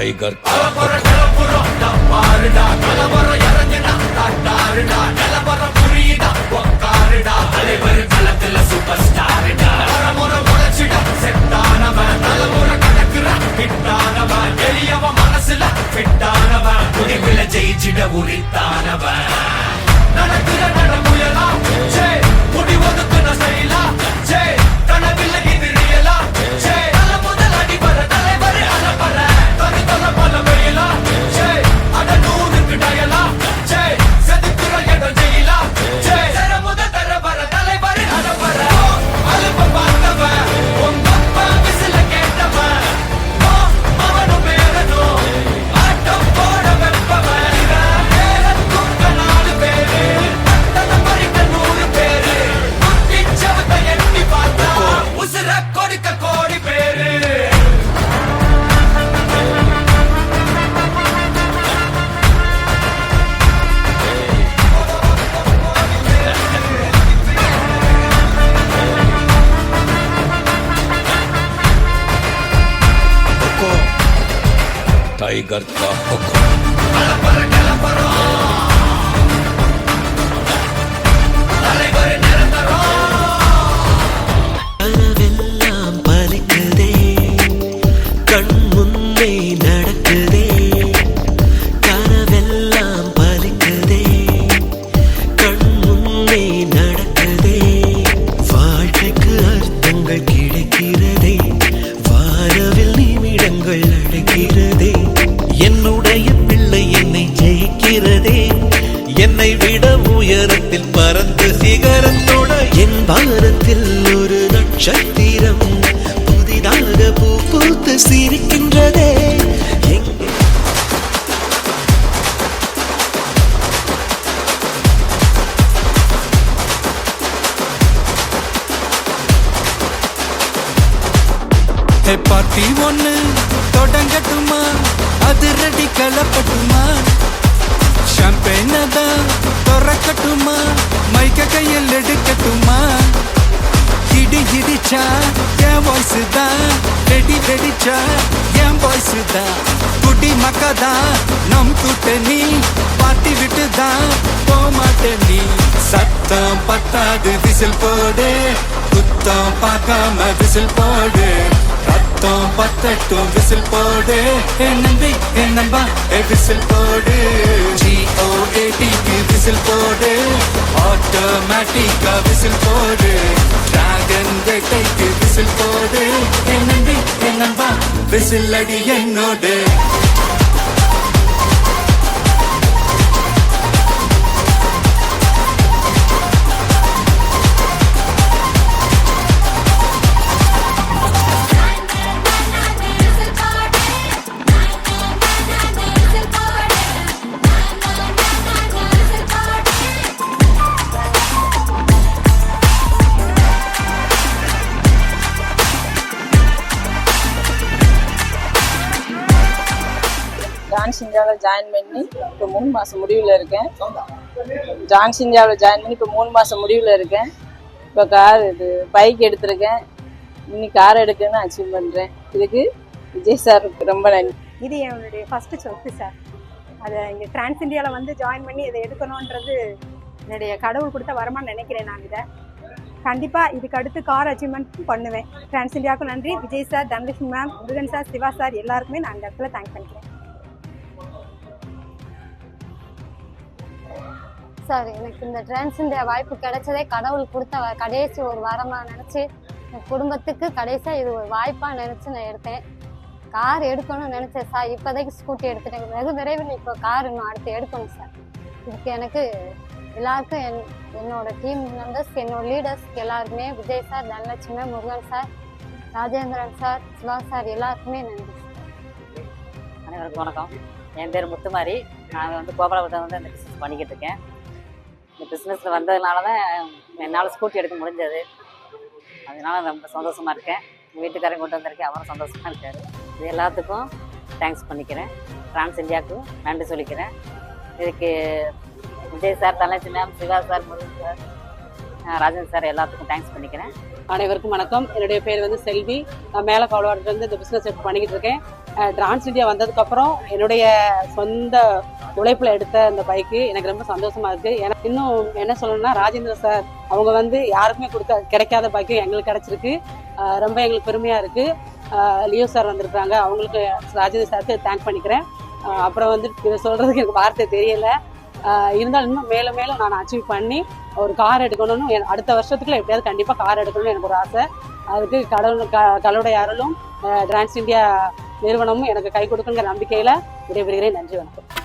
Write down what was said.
Tiger ஜெயிச்சிட உரித்தானவன் நடக்கிற நடமுயலா J முடி ஒதுக்குன ஸ்டைலா ஜே கனவில்லை இது ரியலா ஜே தல முதல் அடிபர தலைவர் அலப்பற தனி தல பல வெயிலா ஜே அட நூறுக்கு டயலா ஜே செதுக்குற இடம் ஜெயிலா ஜே தர முதல் தர வர தலைவர் அலப்பற அலுப்ப பார்த்தவன் உங்க அப்பா விசில கேட்டவன் அவனும் பேரனும் ஆட்டம் போட வெப்பவன் टाइगर का हुक्म கனவெல்லாம் பலிக்குதே கண் முன்னே நடக்குதே கனவெல்லாம் பலிக்குதே கண் முன்னே நடக்குதே வாழ்க்கைக்கு அர்த்தங்கள் கிடைக்கிறதே வானவில் நிமிடங்கள் அடைக்கிறதே என்னுடைய பிள்ளை என்னை ஜெயிக்கிறதே என்னை விட உயரத்தில் பறந்து சிகரத்தோட என் பாரத்தில் ஒரு நட்சத்திரம் புதிதாக பூ பூத்து சிரிக்கின்றதே பார்ட்டி ஒண்ணு தொடங்கட்டுமா அது ரெடி கலப்பட்டுமா ஷாம்பெயினை தான் திறக்கட்டுமா மைக்க கையில் எடுக்கட்டுமா இடி இடிச்சா என் வாய்ஸ் தான் வெடி வெடிச்சா என் வாய்ஸ் தான் குடி மக்கதான் நம் கூட்டணி பாட்டி விட்டு தான் போமாட்ட நீ சத்தம் பத்தாது விசில் போடு குத்தம் பார்க்காம விசில் போடு ரத்தம் பத்தட்டும் விசில் போடு என் நம்பி என் நம்பா விசில் போடு GOATக்கு விசில் போடு ஆட்டோமேட்டிக்கா விசில் போடு டிராகன் வேட்டைக்கு விசில் போடு என் நம்பி என் நம்பா விசில் அடி என்னோடு ஜான்ஸ் இந்தியாவில் ஜாயின் பண்ணி இப்போ 3 மாதம் முடிவில் இருக்கேன். ஜான்ஸ் இந்தியாவில் ஜாயின் பண்ணி இப்போ 3 மாதம் முடிவில் இருக்கேன். இப்போ பைக் எடுத்திருக்கேன். இன்னி கார் எடுக்கணும்னு அச்சீவ் பண்ணுறேன். இதுக்கு விஜய் சார் ரொம்ப நன்றி. இது என்னுடைய ஃபஸ்ட்டு சொத்து சார். அதை இங்கே டிரான்ஸ் இந்தியாவில் வந்து ஜாயின் பண்ணி இதை எடுக்கணுன்றது என்னுடைய கடவுள் கொடுத்த வரமான்னு நினைக்கிறேன். நான் இதை கண்டிப்பாக இதுக்கு அடுத்து கார் அச்சீவ்மெண்ட் பண்ணுவேன். டிரான்ஸ் இந்தியாவுக்கும் நன்றி. Vijay sir, Dhanalakshmi ma'am, Murugan sir, Siva sir எல்லாருக்குமே நான் இந்த இடத்துல தேங்க் பண்ணிக்கிறேன். சார், எனக்கு இந்த டிரான்ஸ் இந்தியா வாய்ப்பு கிடைச்சதே கடவுள் கொடுத்த கடைசி ஒரு வாரமாக நினச்சி என் குடும்பத்துக்கு கடைசியாக இது ஒரு வாய்ப்பாக நினச்சி நான் எடுத்தேன். கார் எடுக்கணும்னு நினச்சேன் சார். இப்போதைக்கு ஸ்கூட்டி எடுத்துட்டேன். வெகு விரைவில் இப்போ கார் இன்னும் அடுத்து எடுக்கணும் சார். இதுக்கு எனக்கு எல்லாருக்கும் என்னோட டீம் மெம்பர்ஸ், என்னோட லீடர்ஸ் எல்லாருக்குமே, Vijay sir, Dhanalakshmi, Murugan sir, Rajendran sir, Siva sir எல்லாருக்குமே நன்றி சார். அனைவருக்கும் வணக்கம். என் பேர் முத்துமாரி. நான் வந்து கோபாலபுரத்தில் வந்து இந்த பிஸ்னஸ் பண்ணிக்கிட்டு இருக்கேன். இந்த பிஸ்னஸில் வந்ததுனால தான் என்னால் ஸ்கூட்டி எடுக்க முடிஞ்சது. அதனால ரொம்ப சந்தோஷமாக இருக்கேன். வீட்டுக்காரையும் கொண்டு வந்திருக்கேன், அவரும் சந்தோஷமாக இருக்கார். இது எல்லாத்துக்கும் தேங்க்ஸ் பண்ணிக்கிறேன். டிரான்ஸ் இந்தியாவுக்கும் நன்றி சொல்லிக்கிறேன். இதுக்கு Vijay sir, Dhanalakshmi ma'am, Siva sir, Murugan sir Rajendra sir எல்லாத்துக்கும் தேங்க்ஸ் பண்ணிக்கிறேன். அனைவருக்கும் வணக்கம். என்னுடைய பேர் வந்து செல்வி. நான் மேலே கவலவாடிலேருந்து இந்த பிஸ்னஸ் எடுத்து பண்ணிக்கிட்டு இருக்கேன். டிரான்ஸ் இந்தியா வந்ததுக்கப்புறம் என்னுடைய சொந்த உழைப்பில் எடுத்த இந்த பைக்கு எனக்கு ரொம்ப சந்தோஷமா இருக்குது. எனக்கு இன்னும் என்ன சொல்லணும்னா, ராஜேந்திர சார் அவங்க வந்து யாருக்குமே கிடைக்காத பைக்கு எங்களுக்கு கிடைச்சிருக்கு. ரொம்ப எங்களுக்கு பெருமையாக இருக்குது. லியோ சார் வந்திருக்காங்க, அவங்களுக்கு ராஜேந்திர சாருக்கு தேங்க் பண்ணிக்கிறேன். அப்புறம் வந்து இதை சொல்கிறதுக்கு எனக்கு வார்த்தை தெரியலை. இருந்தாலும் இன்னும் மேலும் மேலும் நான் அச்சீவ் பண்ணி ஒரு கார் எடுக்கணும்னு அடுத்த வருஷத்துக்குள்ள எப்படியாவது கண்டிப்பாக கார் எடுக்கணும்னு எனக்கு ஒரு ஆசை. அதுக்கு கடவுளுடைய அருளும் டிரான்ஸ் இந்தியா நிறுவனமும் எனக்கு கை கொடுக்குங்கிற நம்பிக்கையில் விடைபெறுகிறேன். நன்றி, வணக்கம்.